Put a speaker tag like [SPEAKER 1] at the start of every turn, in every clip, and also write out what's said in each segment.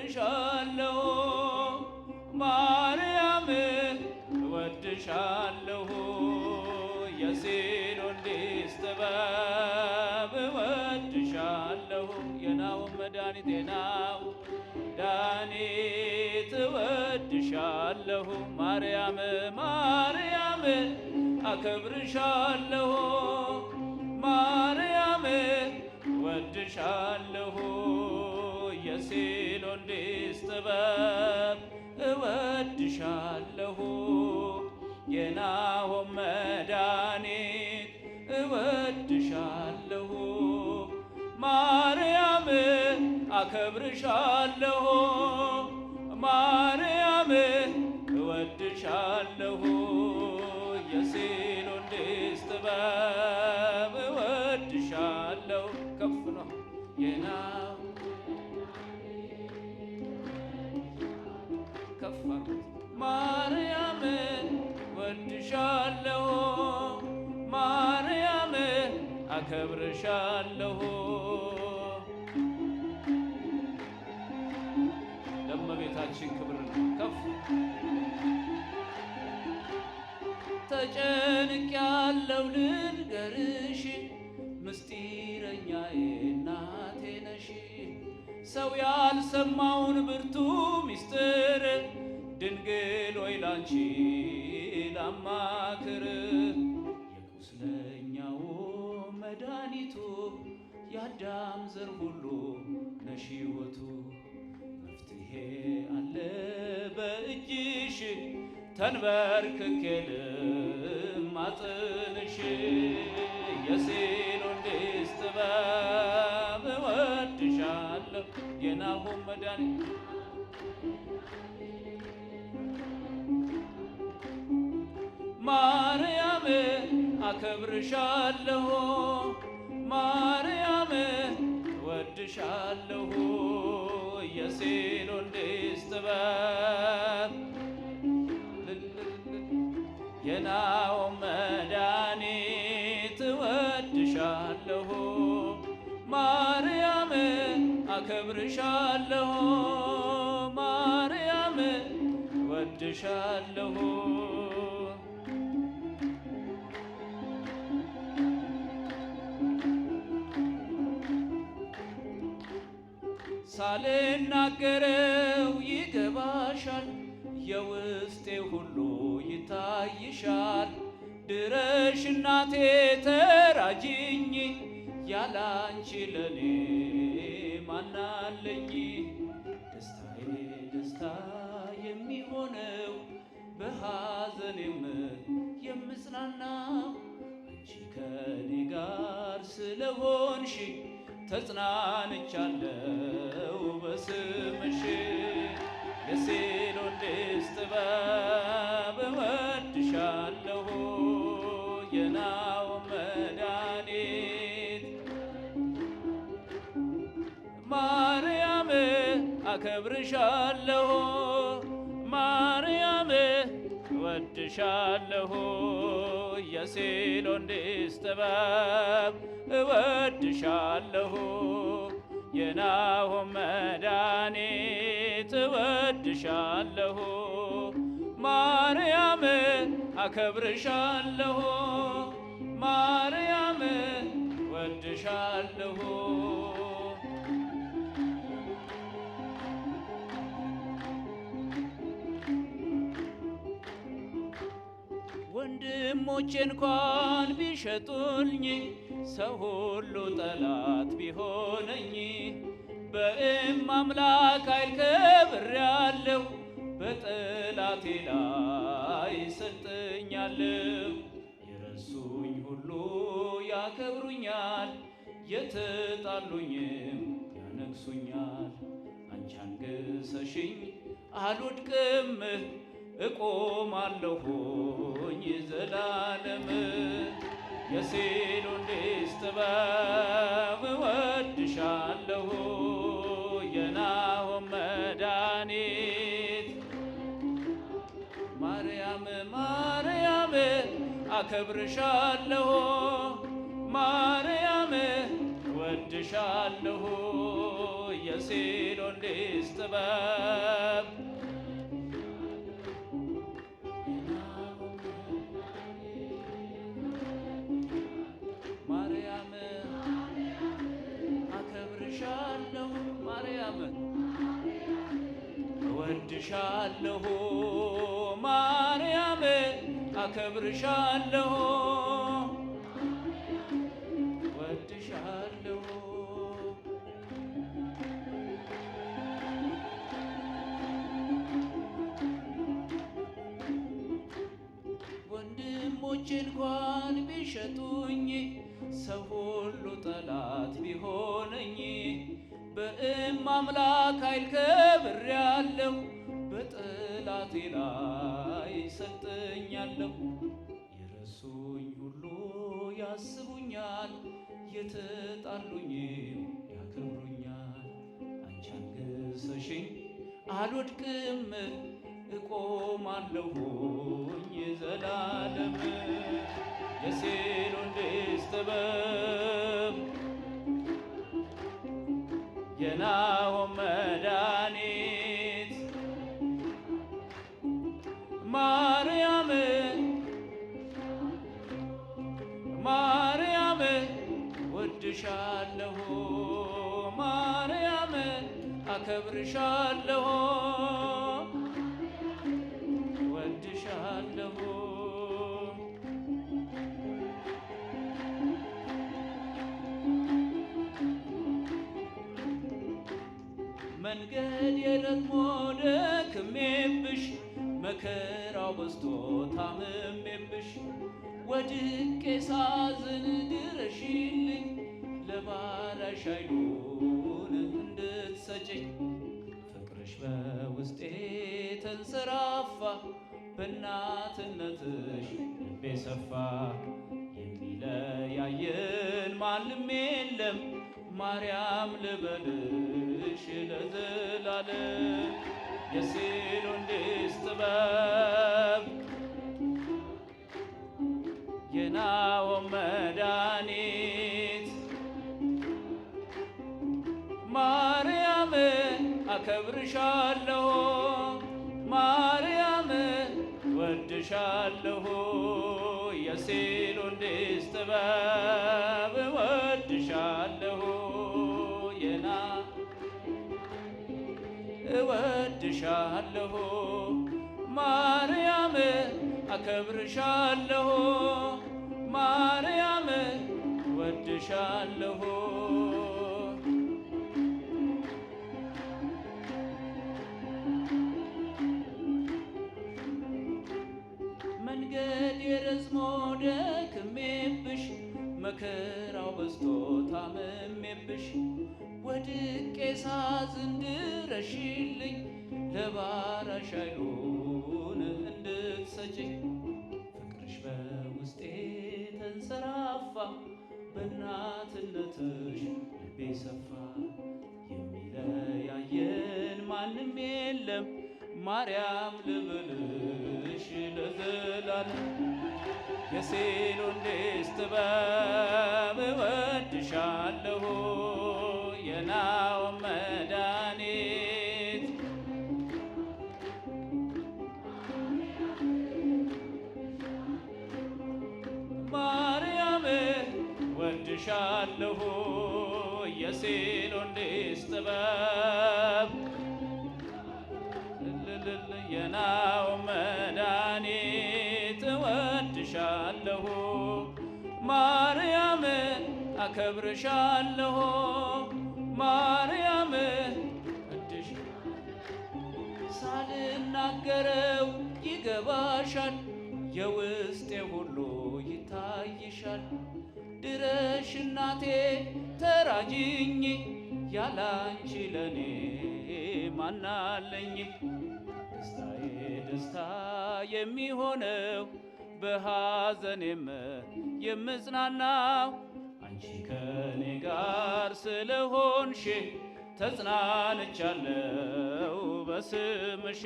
[SPEAKER 1] አከብርሻለሁ ማርያም እወድሻለሁ የሲሎን ሊስ ጥበብ እወድሻለሁ የናው መድኃኒት የናው መድኃኒት እወድሻለሁ ማርያም ማርያም አከብርሻለሁ ማርያም እወድሻለሁ የሲሎን ሊስ ጥበብ እወድሻለሁ የናሆም መድኃኒት እወድሻለሁ ማርያም አከብርሻለሁ ማርያም እወድሻለሁ የሲሎን ሊስ ጥበብ እወድሻለሁ ከፍ ነው የናው ከፍ ማርያም እወድሻለሁ ማርያም አከብርሻለሁ ለእመቤታችን ክብር ከፍ ተጨንቄያለሁ ልንገርሽ ምስጢረኛዬ እናቴ ነሽ ሰው ያልሰማውን ብርቱ ምስጢር ድንግል ሆይ ላንቺ ላማክር የቁስለኛው መድኃኒቱ የአዳም ዘር ሁሉ ነሽ ሕይወቱ መፍትሄ አለ በእጅሽ ተንበርክኬ ልማጽንሽ የሲሎን ሊስ ጥበብ እወድሻለሁ የናሆም መድኃኒት ማርያም አከብርሻለሁ ማርያም እወድሻለሁ የሲሎን ሊስ ጥበብ የናሆም መድኃኒት እወድሻለሁ ማርያም አከብርሻለሁ ማርያም እወድሻለሁ ሳልናገረው ይገባሻል የውስጤ ሁሉ ይታይሻል ድረሽ እናቴ ተራጂኝ ያላንቺ ለኔ ማናለኝ ደስታዬ ደስታ የሚሆነው በሐዘኔም የምጽናናው አንቺ ከኔ ጋር ስለሆንሽ ተጽናንቻለሁ በስምሽ የሲሎን ሊስ ጥበብ እወድሻለሁ የናሆም መድኃኒት ማርያም አከብርሻለሁ ማርያም እወድሻለሁ የሲሎን ሊስ ጥበብ እወድሻለሁ የናሆም መድኃኒት እወድሻለሁ ማርያም አከብርሻለሁ ማርያም እወድሻለሁ ወንድሞቼ እንኳን ቢሸጡኝ ሰው ሁሉ ጠላት ቢሆነኝ በእማምላክ ኃይል ከብሬአለሁ በጠላቴ ላይ ሰልጥኛለሁ የረሱኝ ሁሉ ያከብሩኛል የተጣሉኝም ያነግሱኛል አንቺ አንግሰሽኝ አልወድቅም እቆማለሁኝ ዘላለም የሲሎን ሊስ ጥበብ እወድሻለሁ የናሆም መድኃኒት ማርያም ማርያም አከብርሻለሁ ማርያም እወድሻለሁ የሴሎንዴስ ጥበብ ማርያም አከብርሻለሁ ማርያም እወድሻለሁ ማርያም አከብርሻለሁ እወድሻለሁ ወንድሞቼ እንኳን ቢሸጡኝ ሰው ሁሉ ጠላት ቢሆነኝ በአምላክ ኃይል ከብሬአለሁ በጠላቴ ላይ ሰልጥኛለሁ። የረሱኝ ሁሉ ያስቡኛል የተጣሉኝም ያከብሩኛል። አንቺ አንግሰሽኝ አልወድቅም እቆማለሁኝ ዘላለም የሴሎንዴስ ጥበብ የናሆም መድኃኒት ማርያም ማርያም ወድሻለሁ ማርያም አከብርሻለሁ ወድሻለሁ መንገድ የረዝሞ ደክሜብሽ መከራው በዝቶ ታምሜብሽ ወድቄ ሳዝን ድረሽልኝ ለባሪያሽ ኃይሉን እንድትሰጪኝ ፍቅርሽ በውስጤ ተንሰራፋ በእናትነትሽ ልቤ ሰፋ የሚለያየን ማንም የለም ማርያም ልበልሽ ለዘላለም የሴሎንዴስ ጥበብ የናሆም መድኃኒት ማርያም አከብርሻለሁ ማርያም ወድሻለሁ የሴሎንዴስ ጥበብ እወድሻለሁ እወድሻለሁ ማርያም አከብርሻለሁ ማርያም እወድሻለሁ መንገድ የረዝሞ ደክሜብሽ መከራው በዝቶ ታምሜብሽ ወድቄ ሳዝን ድረሽልኝ ለባሪያሽ ኃይሉን እንድትሰጪኝ ፍቅርሽ በውስጤ ተንሰራፋ በእናትነትሽ ልቤ ሰፋ የሚለያየን ማንም የለም ማርያም ልበልሽ ለዘላለም የሴሎንዴስ ጥበብ እወድሻለሁ የናሆም መድኃኒት ማርያም እወድሻለሁ የሴሎንዴስ ጥበብ የናሆም መድኃኒት እወድሻለሁ ማርያም አከብርሻለሁ ማርያም እድሽ ሳልናገረው ይገባሻል የውስጤ ሁሉ ይታይሻል ድረሽ እናቴ ተራጂኝ ያላንቺ ለኔ ማናለኝ ደስታዬ ደስታ የሚሆነው በሐዘኔም የምጽናናው አንቺ ከኔ ጋር ስለሆንሽ ተጽናንቻለሁ በስምሽ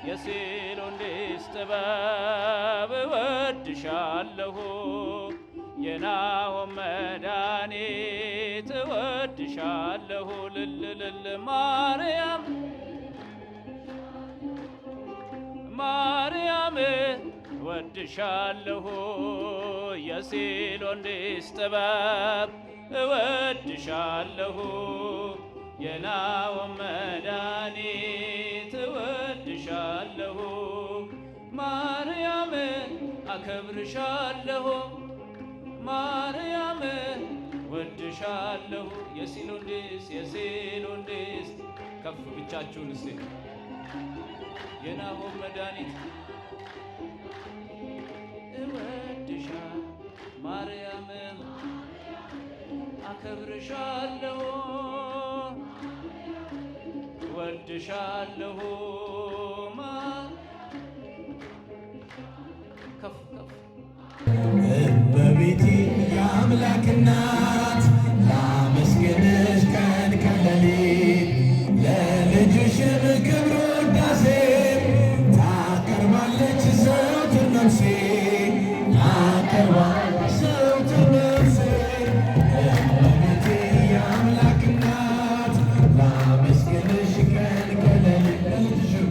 [SPEAKER 1] የሴሎንዴስ ጥበብ እወድሻለሁ የናሆም መድኃኒት እወድሻለሁ ልልልል ማርያም ማርያም እወድሻለሁ የሲሎንዲስ ጥበብ እወድሻለሁ የናወም መድኃኒት እወድሻለሁ ማርያም አከብርሻለሁ ማርያም እወድሻለሁ የሲሎንዲስ ከፍ ብቻችሁን እስቲ የናሆም መድኃኒት እወድሻለሁ ማርያም አከብርሻለሁ እወድሻለሁ ከፍ ከፍ
[SPEAKER 2] እመቤቴ የአምላክ እናት ላመስግንሽ ቀን ከሌሊት ለልጅሽም ክብር ውዳሴ ታቀርባለች ዘወትር ነፍሴ ታቀርባለች ዘወትር ነፍሴ እመቤቴ የአምላክ እናት ላመስግንሽ ቀን ከሌሊት ለልጅሽም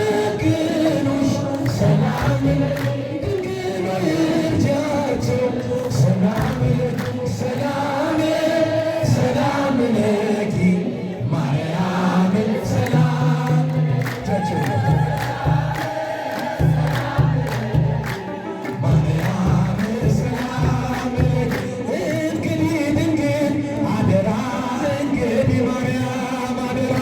[SPEAKER 2] እንዲያመሰግኑሽ ሰላም ድንግል ይርጃቸው ሰላም ሰላም ሰላም ለኪ ማርያም ሰላም ማርያም ሰላም እንግዲህ ድንግል አደራ እንግዲህ ማርያም አደራ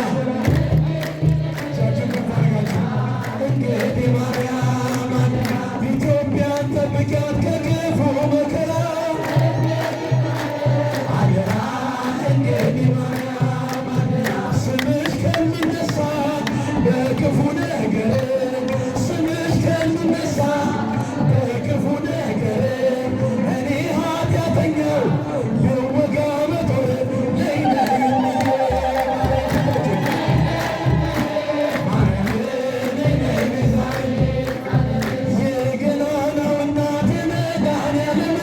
[SPEAKER 2] እንግዲህ ማርያም ኢትዮጵያን ጠብቂያት ከክፉ መከራ አደራ እንግዲህ ማርያም ስምሽ ከሚነሳ በክፉ ነገር ስምሽ ከሚነሳ በክፉ ነገር እኔ ኃጢአተኛው ልወጋ በጦር ነይ ነይ የገናናው እናት መድኃኒዓለም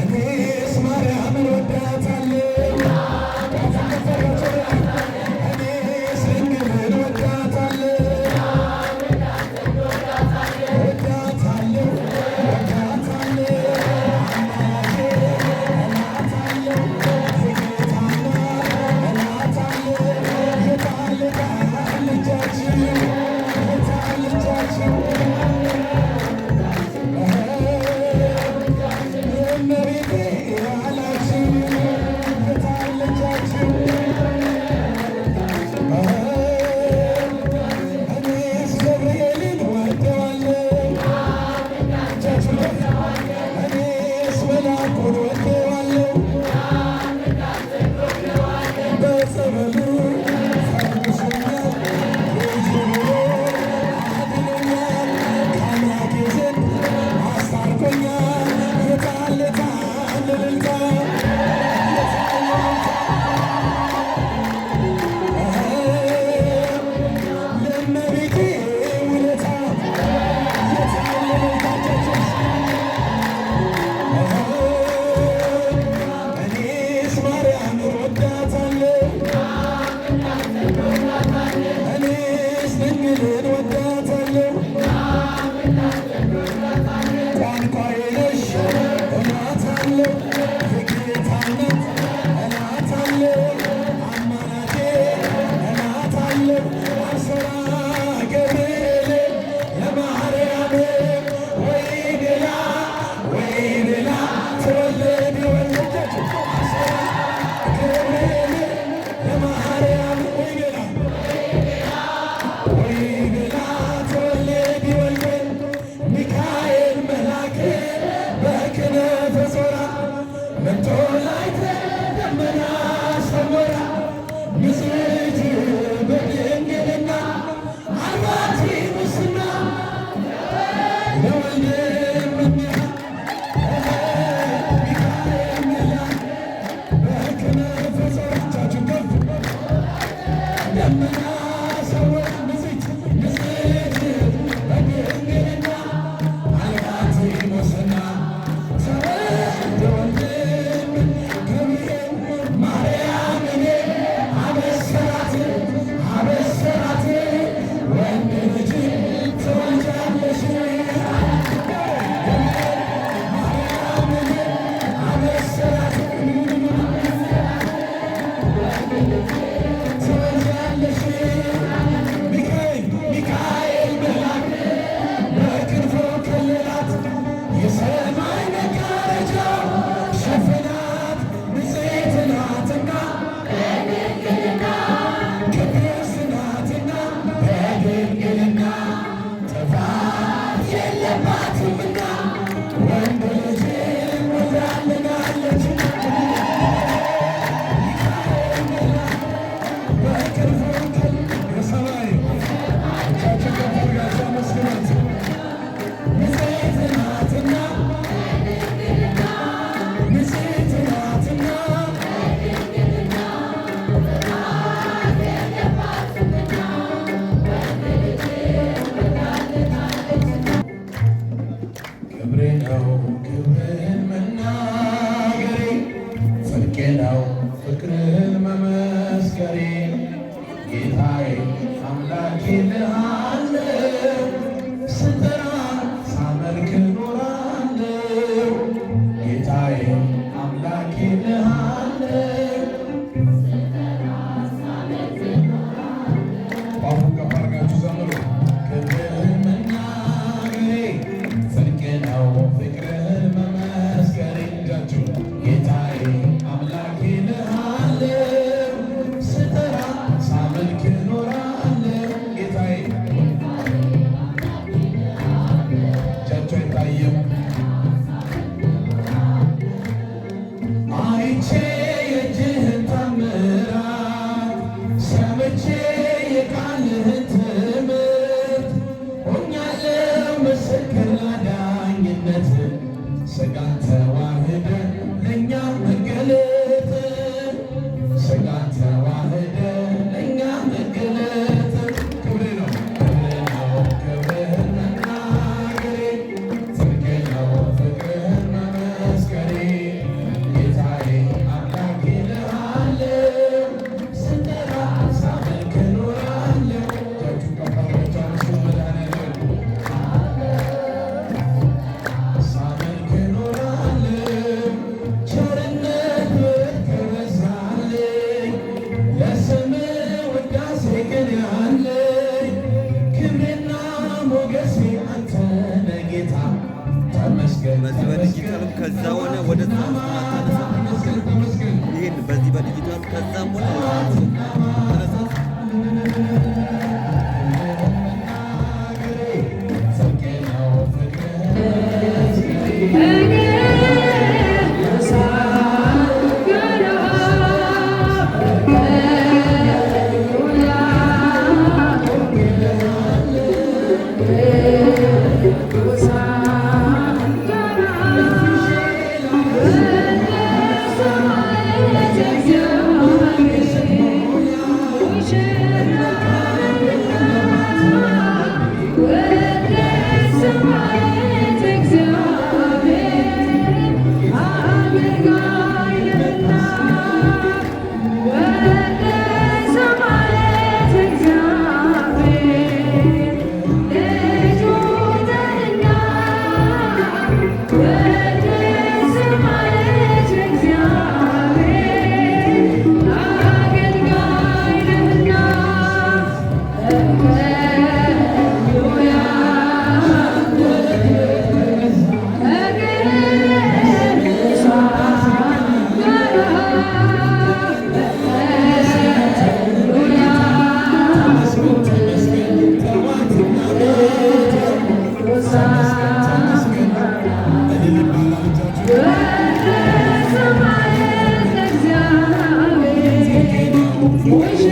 [SPEAKER 2] እኔስ ማርያምን ወዳታለሁ እኔስ ድንግልን ወዳታለሁ ወዳታለሁ ወዳታለሁ አምላኬ እላታለሁ የጌታና እላታለሁ የታል ልጃችሁ የታል ልጃችሁ እመቤቴ ያላችሁ የታል ልጃችሁ እኔስ ገብርኤልን ወደዋለሁ እኔስ መልአኩን ወደዋለሁ በጸበሉ ፈውሶኛል ልጅ ብሎ አድኖኛል ከአምላኬ ዘንድ አስታርቆኛል የታል የታል እልልታ ለእመቤቴ ውለታ የታል እልልታቸው እኔስ ማርያምን ወዳታለሁ እኔስ ድንግልን ወዳታለሁ ቋንቋዬ ነሽ እላታለሁ የጌታ እናት እላታለሁ አማላጄ እላታለሁ አስራ ገብርኤል ለማርያም ወይ ሌላ ተወለድ ወለደች አስራ ገብርኤል ለማርያም ወይ ሌላ ተወለድ ወልደን ሚካኤል መልአክ በክነፈ ዞራ መጥቶ ላይተ ደመና ሰወራ ንጽሕት በድንግልና አልባቲ ሙስና ለወልድ እምኔሃ ሚካኤል መልአክ በክነፈ ዞራ እጃችሁን ከፍ ደመና ሰወራ ንጽሕት በድንግልና አልባቲ ሙስና ተወልደ ወልድ ነው ፍቅርህን መመስከሬ ጌታዬ አምላኬ ልሃለው ስጠራ ሳመልክ ኖራለው ጌታዬ አምላኬ ልሃለው በአፉን ከፍ አድርጋችሁ ዘምሩ ክብርህን መናገሬ ጽድቅ ነው ፍቅርህን መመስከሬ እጃችሁ ጌታዬ አምላኬ ልሃለው ስጠራ ሳመልክ ኖራለው ጌታዬ እጃችሁ አይታየም አይቼ የእጅህን ታምራት ሰምቼ የቃልህን ትምህርት ሆኛለሁ ምስክር ላዳኝነት ሥጋን ተዋህደ ለእኛ መገለጥ ሥጋን ተዋህደ ለእኛ መገለጥ ክብሬ ነው ክብርህን መናገሬ ጽድቅ ነው ፍቅርህን መመስከሬ ጌታዬ አምላኬ ልሃለው ስጠራ ሳመልክ ኖራለው እጃችሁን ከፍ አድርጋችሁ አመስግኑ መድኃኒዓለም ሳመልክ ኖራለው ቸርነት በዛልኝ ለስምህ ውዳሴ ግን ያለኝ ክብሬና ሞገሴ አንተ ነህ ጌታ ተመስገን
[SPEAKER 3] በዚህ በዲጂታልም ከዛ ሆነ ወደ
[SPEAKER 2] ተመስገን ተመስገን
[SPEAKER 3] ይሄን በዚህ በዲጂታል ከዛም ሆነ ተነሳ
[SPEAKER 2] ጽድቅ ነው ፍቅርህን
[SPEAKER 4] Wish